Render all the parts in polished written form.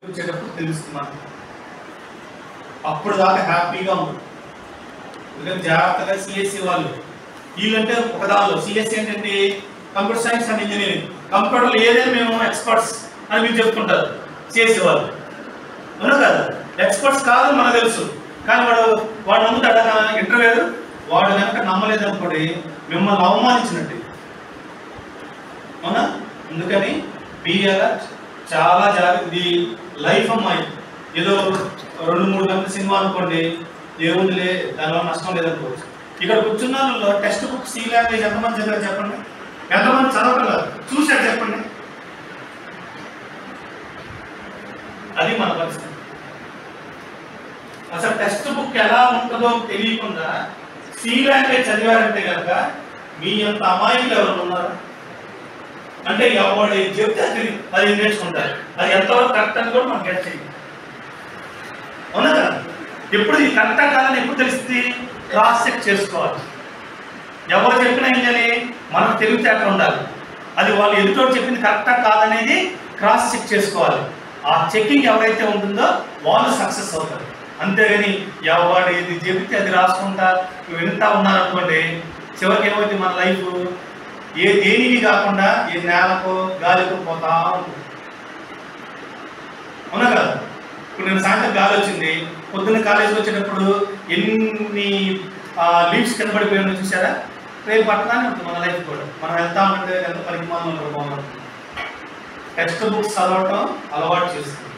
వచ్చేటప్పుడు తెలుసుకున్నాను. అప్పుడు దాకా హ్యాపీగా ఉంది. ఎందుకంటే జాగ్రత్తగా సిఎస్సి వాళ్ళు వీళ్ళంటే ఒక దానిలో సిఎస్సి ఏంటంటే కంప్యూటర్ సైన్స్ అండ్ ఇంజనీరింగ్, కంప్యూటర్లు ఏదైనా మేము ఎక్స్పర్ట్స్ అని మీరు చెప్పుకుంటారు సిఎస్సి వాళ్ళు, అవునా కదా? ఎక్స్పర్ట్స్ కాదని మనకు తెలుసు, కానీ వాడు నమ్ముతాడు ఇంటర్వ్యూ. వాడు కనుక నమ్మలేదు అనుకోండి మిమ్మల్ని అవమానించినట్టు, అవునా? అందుకని బీ అలర్ట్, చాలా జాగ్రత్త. ఇది లైఫ్ అమ్మాయి, ఏదో 2-3 గంటల సినిమా అనుకోండి, ఏముందిలే దానివల్ల నష్టం లేదనుకోవచ్చు. ఇక్కడ కూర్చున్న వాళ్ళలో టెక్స్ట్ బుక్ సి లాంగ్వేజ్ ఎంతమంది చదివారు చెప్పండి? ఎంతమంది చదవగలరు? చూశారు చెప్పండి? అది మన పరిస్థితి. అసలు టెక్స్ట్ బుక్ ఎలా ఉంటుందో తెలియకుండా సి లాంగ్వేజ్ చదివారంటే కనుక మీ అంత అమాయకులు ఎవరు ఉన్నారు? అంటే ఎవరు చెప్తే అది నేర్చుకుంటారు. అది ఎంతవరకు కరెక్ట్ అని కూడా మనం గెట్ చేయాలి, అవునా కదా? ఎప్పుడు ఇది కరెక్టా కాదని ఎప్పుడు తెలుస్తుంది? క్రాస్ చెక్ చేసుకోవాలి. ఎవరు చెప్పినా ఏంటని మనకు తెలివితేటలు ఉండాలి. అది వాళ్ళు ఎదుటోడు చెప్పింది కరెక్టా కాదనేది క్రాస్ చెక్ చేసుకోవాలి. ఆ చెక్కింగ్ ఎవరైతే ఉంటుందో వాళ్ళు సక్సెస్ అవుతారు. అంతేగాని ఎవరు ఏది చెబితే అది రాసుకుంటా వింటా ఉన్నారనుకోండి, చివరికి ఏమైతే మన లైఫ్ దేనికి కాకుండా ఏ నేలకు గాలికి పోతా ఉంటుంది, అవునా కదా? ఇప్పుడు నేను సాయంత్రం గాలి వచ్చింది, పొద్దున్న కాలేజీకి వచ్చేటప్పుడు ఎన్ని లీవ్స్ కింద పడిపోయాను చూసారా? రేపు పట్టడానే ఉంటుంది మన లైఫ్ కూడా. మనం వెళ్తా ఉంటే ఎంత పరిమాణం బాగుంటుంది. టెక్స్ట్ బుక్స్ చదవటం అలవాటు చేసుకోవాలి,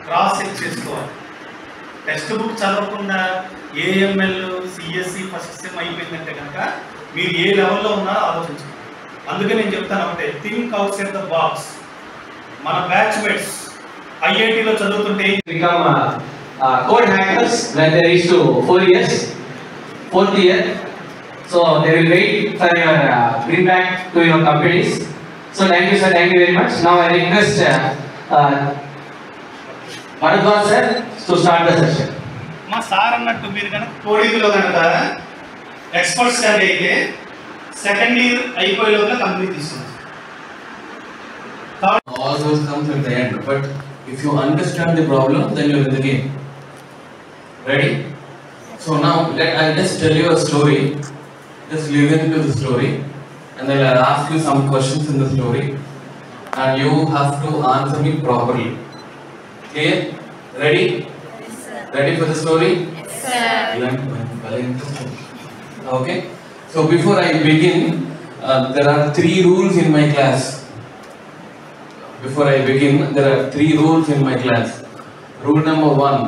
క్రాస్ చెక్ చేసుకోవాలి. టెక్స్ట్ బుక్ చదవకుండా ఏఎంఎల్ సిఎస్సి ఫస్ట్ సెమ్ అయిపోయిందంటే కనుక మీరు ఏ లెవెల్లో ఉన్నారో ఆలోచించండి. అందుకే నేను చెప్తాను ఒకటే, think out side the box. మన బ్యాచ్మేట్స్ ఐఐటీలో చదువుతుంటే become code hackers when they reach to 4 years, 4th year. So they will wait for your bring back to your companies. So thank you sir, thank you very much. Now I request Bharadwaj sir to start the session. మా sir అన్నట్టు మీరు కనుక కోడింగ్లో కనుక experts అయితే second year అయిపోయే లోపల complete తీసుకున్నారు. All those comes at the end, but if you understand the problem, then you're in the game. Ready? So now I'll just tell you a story. Just listen to the story, and then I'll ask you some questions in the story, and you have to answer me properly. Clear? Ready? Yes, sir. Ready for the story? Yes, sir. Okay. So before I begin, there are 3 rules in my class. Before I begin, there are 3 rules in my class. Rule number 1,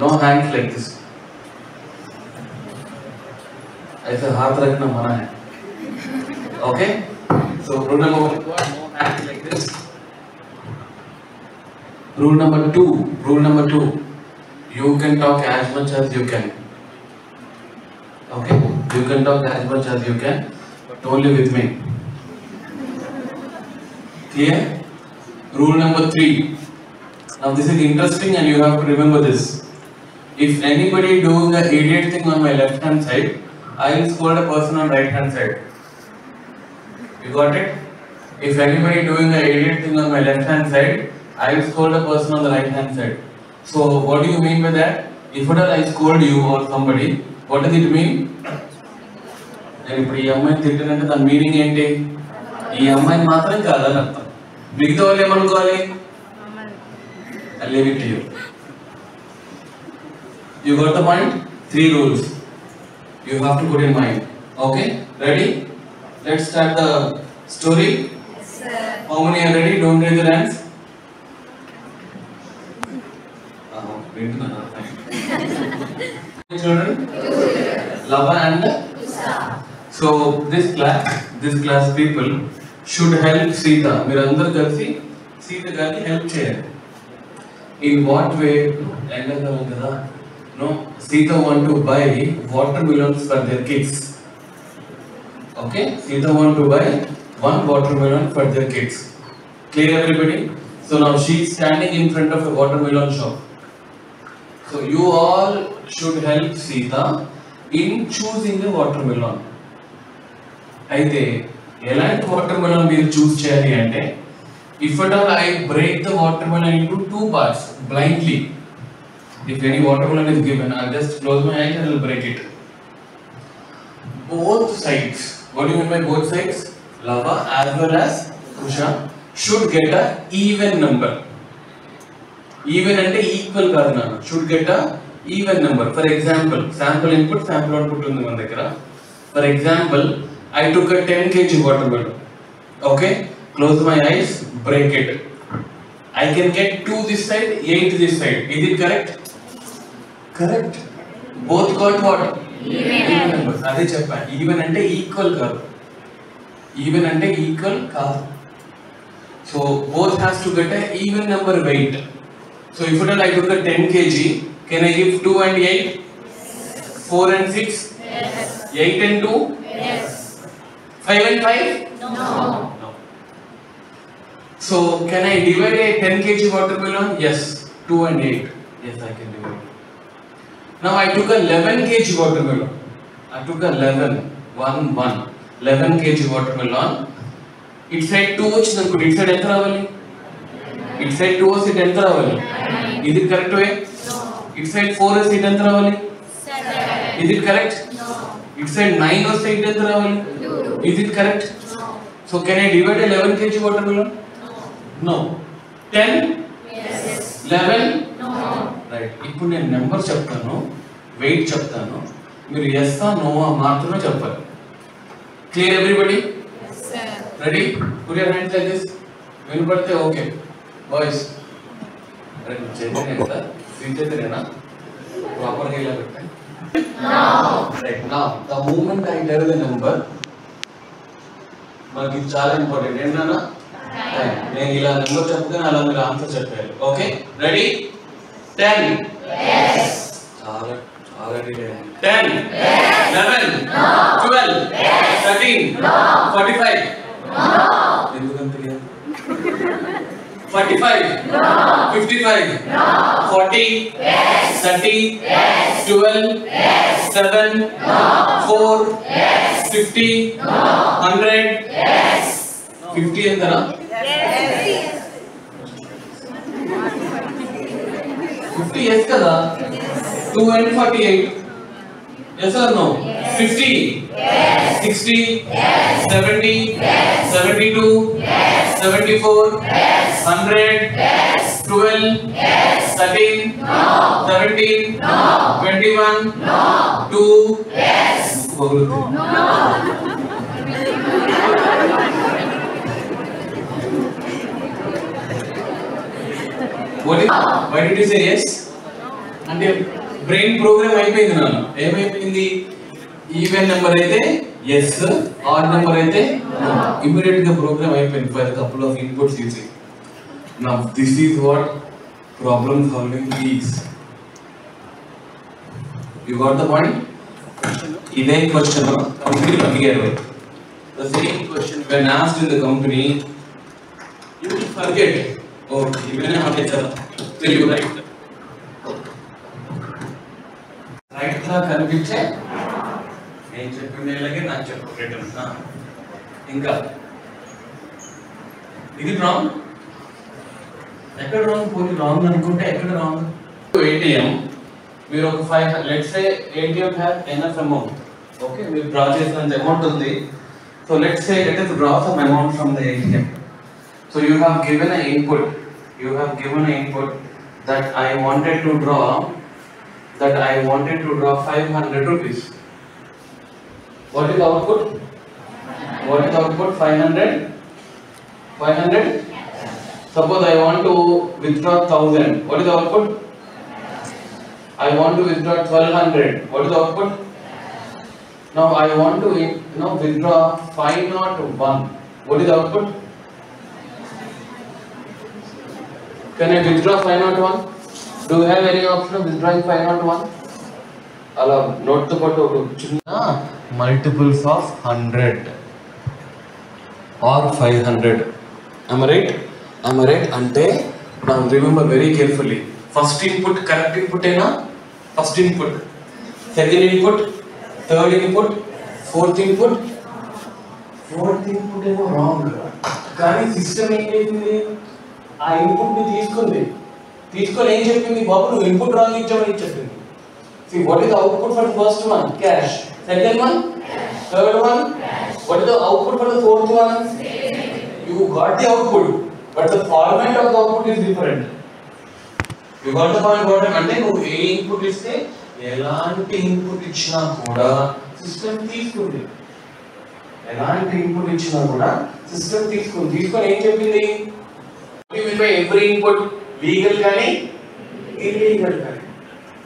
no hands like this. ऐसे हाथ रखना मना है. Okay? So rule number 1, no hands like this. Rule number 2, you can talk as much as you can. Okay? You can talk as much as you can, but only with me. Clear? Rule number 3. Now this is interesting and you have to remember this. If anybody doing the idiot thing on my left hand side, I will scold a person on right hand side. You got it? If anybody doing the idiot thing on my left hand side, I will scold a person on the right hand side. So what do you mean by that? If I scold you or somebody, what does it mean? నేను ఇప్పుడు ఈ అమ్మాయిని తిట్టినంటే దాని meaning ఏంటి? ఈ అమ్మాయిని మాత్రం కాదని అర్థం. మిగతా వాళ్ళు ఏమనుకోవాలి? I leave it to you. You got the point? 3 rules you have to put in mind. Okay? Ready? Let's start the story. Yes, sir. How many are ready? Don't raise your hands. Children? Lava and so this class people should help Sita. మీరందరూ కలిసి సీత గారికి help చేయాలి. In what way? ఎండాకాలం కదా. No, Sita want to buy watermelons for their kids. Okay? Sita want to buy 1 watermelon for their kids. Clear everybody? So now she is standing in front of a watermelon shop. So you all should help Sita in choosing the watermelon. అయితే ఎలాంటి watermelon మీరు చూస్ చేయాలి అంటే If at all I break the watermelon into 2 parts blindly, if any watermelon is given, I'll just close my eyes and I'll break it. Both sides, what do you mean by both sides? Lava as well as Kusha should get a even number. Even and equal kaadu nanu, should get a even number. For example, sample input, sample output undi మన దగ్గర. For example, I took a 10 kg watermelon. Okay, close my eyes, break it. I can get 2 this side, 8 this side. Is it correct? Correct. Both got what? Even numbers. అదే చెప్పాను, even అంటే equal కాదు. Even అంటే equal కాదు. So both has to get a even number weight. So if I took a 10 kg, can I give 2 and 8? 4 and 6? Yes. 8 and 2? Yes. 5 and 5? No. So can I divide a 10 kg watermelon? Yes. 2 and 8. Yes, I can divide. Now I took a 11 kg watermelon. I took a 11 kg watermelon. It said 2 వచ్చింది అనుకోండి, it said ఎంత రావాలి? It said 2 వస్తే ఎంత రావాలి? Is it correct way? No. It said 4 వస్తే ఎంత రావాలి? 7. Is it correct? No. It said 9 వస్తే ఎంత రావాలి? 2. Is it correct? No. So can I divide 11 kg watermelon? No. 10? Yes. 11? No. Right. ఇప్పుడు నేను నెంబర్ చెప్తాను, వెయిట్ చెప్తాను, మీరు yes or no మాత్రమే చెప్పాలి. Clear everybody? Yes sir. Ready? Put your hands like this. వినపడితే ఓకే. Boys. Ready? చేయండి ఎంత? శ్రీచైతన్యనా? ప్రాపర్ గా ఇలా పెట్టండి. No. Right. Now, the moment I tell the number, మనకి ఇది చాలా ఇంపార్టెంట్. ఏంటన్నా? Time. నేను ఇలా నెంబర్ చెప్తాను, అలా మీరు ఆన్సర్ చెప్పాలి. ఓకే? రెడీ? 10. Yes. చాలా already 10. Yes. 11. No. 12. Yes. 13. No. 45. No. ఎందుకంత లేదు? 45. No. 55. No. 40. Yes. 30. Yes. 12. Yes. 7. No. 4. Yes. 50. No. 100. Yes. 50 ఎంతనా? Yes. 50 yes కదా? 2 and 48. Yes or no? Yes. 50. Yes. 60. Yes. 70. Yes. 72. Yes. 74. Yes. 100. Yes. 12. Yes. 13. No. 17. No. 21. No. 2. Yes. No. Why did you say yes? అంటే brain programme అయిపోయింది నాన్న. ఏమైపోయింది? Even number అయితే yes, odd number అయితే immediate గా programme అయిపోయింది for couple of inputs using. Now this is what problem solving is. You got the point? ఇదే question కంపెనీలో అడిగారు. The same question when asked in the company, you will forget. Okay, ఇవన్నీ ఆలోచించాలి. Telugu right right లా కనిపించే నేను చెప్పినలాగే నాకు చెప్పు. ఇంకా ఇది రాంగ్. ఎక్కడ రాంగ్? పోనీ రాంగ్ అనుకుంటే ఎక్కడ రాంగ్? ATM మీరు ఒక 5 let's say ATM have enough amount. Okay, మీరు డ్రా చేసినంత అమౌంట్ ఉంది. So let's say let us draw some amount from the ATM. So you have given an input. You have given an input that I wanted to draw 500 rupees. What is the output? What is the output? 500. 500. Suppose I want to withdraw 1000. What is the output? I want to withdraw 1200. What is the output? Now I want to withdraw 501. What is the output? Can I withdraw 501? Do you have any option of withdrawing 501? అలా note తో పాటు ఒక చిన్న multiples of 100 or 500. Am I right? Am I right? అంటే now remember very carefully. First input correct input ఏనా? First input. Second input, third input, fourth input. Fourth input ఏమో wrong. కానీ system ఏం చేసింది, ఆ ఇన్పుట్ ని తీసుకొని ఏం చెప్పింది, బాబు నువ్వు ఇన్పుట్ రాంగ్ ఇచ్చావని చెప్పింది. See, what is the output for the first one? Cash. Second one? Third one? What is the output for the fourth one? You got the output, but the format of the output is different. You got the point what? అంటే నువ్వు ఏ input ఇస్తే ఎలాంటి input ఇచ్చినా కూడా system తీసుకుంది. ఎలాంటి input ఇచ్చినా కూడా సిస్టమ్ తీసుకొని ఏం చెప్పింది, ఎవ్రీ ఇన్పుట్ లీగల్ కానీ ఇల్లీగల్ కానీ.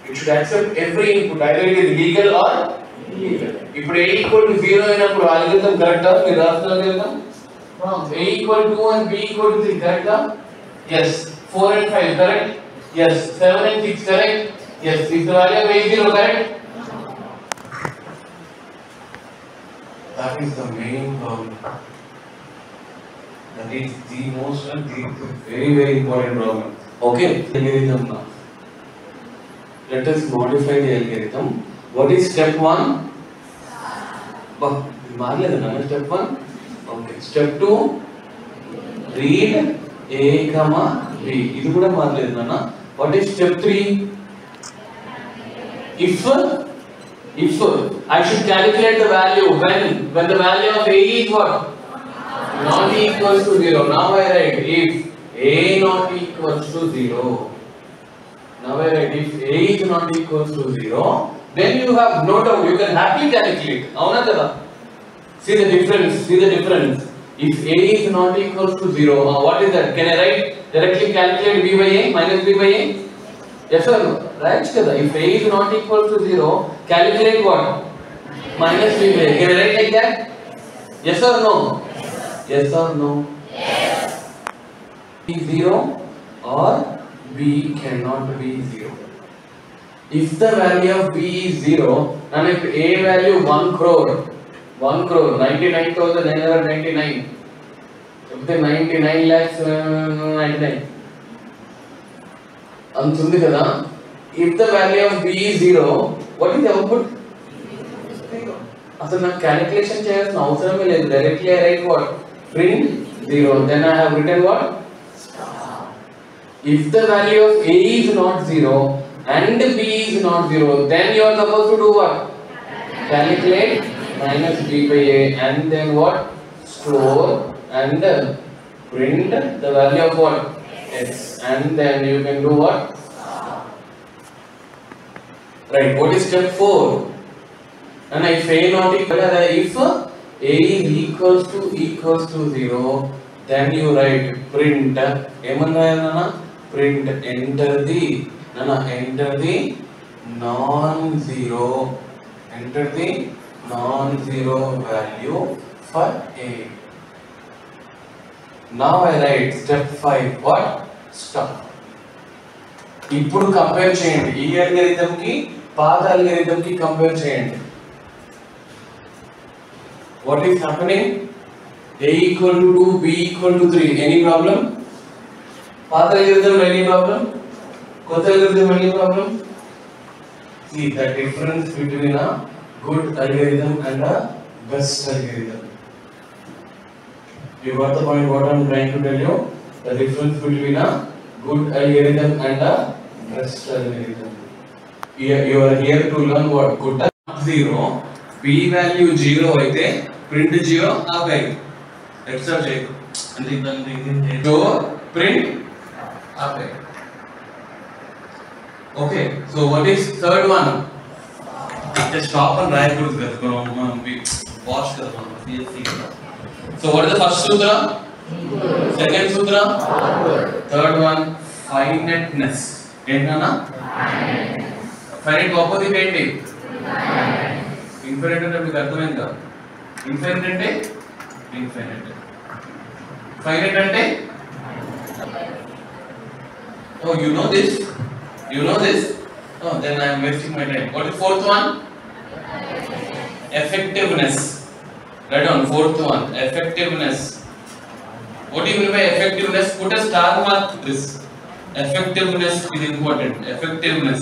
It should accept every input, either it is legal or illegal. ఇప్పుడు a equal to 0 అయినప్పుడు algorithm correct ఆ మీరు రాస్తున్నారు కదా, wrong. A equal to 2 and b equal to 3 correct ఆ, yes. 4 and 5 correct, yes. 7 and 6 correct, yes. Is the value of a0 correct? That is the main problem. That is the most and the very important problem. Okay, algorithm now. Let us modify the algorithm. What is step 1? Step 1. Okay. Step 2. Read A, B. This is not. What is step 3? If I should calculate the value when the value of A is what? Not equals to 0. Now I write if A not equals to 0. Now I write if A is not equals to 0, then you have no doubt, you can happily calculate. Avuna kada? See the difference. If A is not equals to 0, what is that? Can I write directly calculate B by A minus B by A? Yes or no? Right kada? If A is not equals to 0, calculate what? Minus B by A. Can I write like that? Yes or no? Yes or no? Yes. Is 0 or B cannot be 0. If the value of B is 0, and if A value 1 crore, 99,999, if the 99 lakhs 99, antundi kada. If the value of B is 0, what is the output? 0. Asalu na calculation cheyalsina avasaram ledhu. Directly I write what? Print 0. Then I have written what? If the value of A is not 0 and B is not 0, then you are supposed to do what? Calculate minus B by A and then what? Store and print the value of what? X, and then you can do what? Right, what is step 4? And if A not equal, if A is equals to 0, then you write print print enter the non-zero value for A. Now I write step 5 what? Stop. ఇప్పుడు compare చేయండి, ఈ algorithm కి పాత algorithm కి compare చేయండి. What is happening? A equal to 2, B equal to 3. Any problem? Path algorithm, any problem? Kotha algorithm, any problem? See the difference between a good algorithm and a best algorithm. You got the point what I am trying to tell you? The difference between a good algorithm and a best algorithm. You are here to learn what? Good 0, B value 0 అయితే print 0 ఆపై extra చేయకు అంటే so print ఆపై. Okay, so what is third one? Just stop అని రాయకూడదు కదా, మనం watch కదా మనం సిఎస్సి కదా. So what is the first sutra, second sutra, third one finiteness. ఏంటన్నా ఫైనైట్ ఆపోజిట్ ఏంటి? ఇన్ఫైనైట్ అంటే మీకు అర్థమైంది కదా. ఇన్ఫైనైట్ అంటే ఇన్ఫైనైట్, ఫైనైట్ అంటే oh you know this, oh then I am wasting my time. What is fourth one? Effectiveness. Write down fourth one, effectiveness. What do you mean by effectiveness? Put a star mark to this. Effectiveness is important. Effectiveness.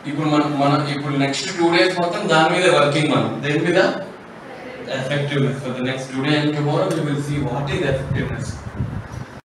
ఇప్పుడు మన ఇప్పుడు next 2 days మొత్తం దాని మీద working. మనం దేని మీద? effectiveness. For the next today and tomorrow, we will see what is effectiveness.